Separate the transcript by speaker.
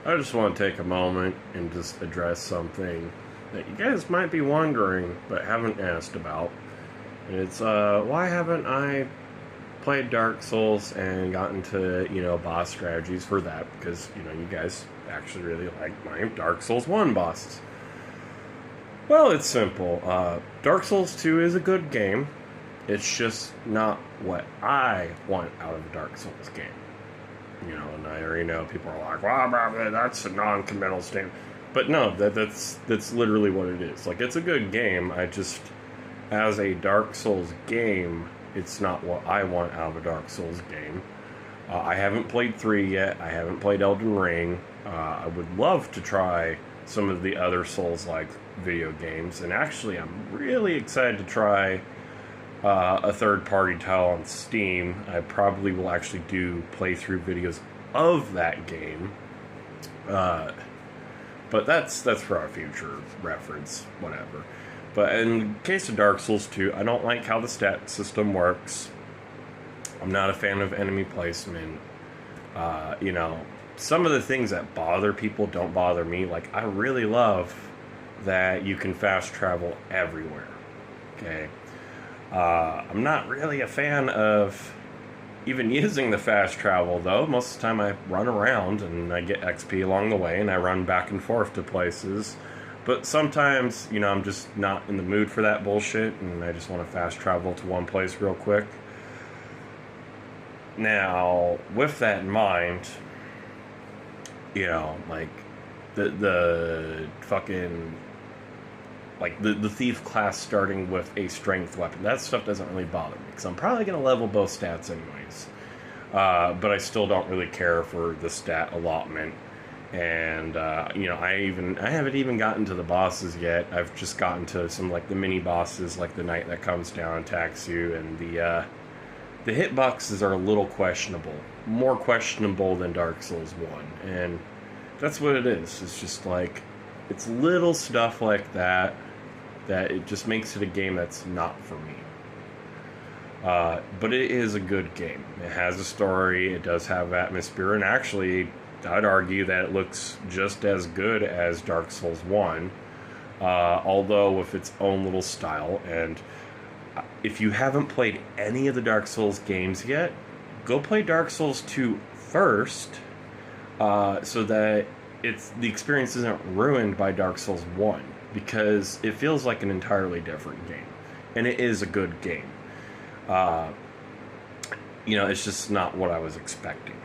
Speaker 1: I just want to take a moment and just address something that you guys might be wondering but haven't asked about. And it's why haven't I played Dark Souls and gotten to, boss strategies for that? Because, you guys actually really like my Dark Souls 1 bosses. Well, it's simple. Dark Souls 2 is a good game. It's just not what I want out of a Dark Souls game. And I already know people are like, "Well, that's a non-committal statement," but no, that's literally what it is. Like, it's a good game. I just, as a Dark Souls game, it's not what I want out of a Dark Souls game. I haven't played 3 yet. I haven't played Elden Ring. I would love to try some of the other Souls-like video games, and actually, I'm really excited to try a third-party title on Steam. I probably will actually do playthrough videos of that game, but that's for our future reference, whatever. But in case of Dark Souls 2, I don't like how the stat system works. I'm not a fan of enemy placement. Some of the things that bother people don't bother me. Like, I really love that you can fast travel everywhere. Okay. I'm not really a fan of even using the fast travel, though. Most of the time I run around and I get XP along the way and I run back and forth to places. But sometimes, I'm just not in the mood for that bullshit and I just want to fast travel to one place real quick. Now, with that in mind, like, the fucking, like, the thief class starting with a strength weapon. That stuff doesn't really bother me, because I'm probably going to level both stats anyways. But I still don't really care for the stat allotment. And, I haven't even gotten to the bosses yet. I've just gotten to some, like, the mini-bosses, like the knight that comes down and attacks you, and the hitboxes are a little questionable. More questionable than Dark Souls 1. And that's what it is. It's just, like, it's little stuff like that it just makes it a game that's not for me. But it is a good game. It has a story, it does have atmosphere, and actually, I'd argue that it looks just as good as Dark Souls 1, although with its own little style. And if you haven't played any of the Dark Souls games yet, go play Dark Souls 2 first, so that the experience isn't ruined by Dark Souls 1, because it feels like an entirely different game, and it is a good game. It's just not what I was expecting.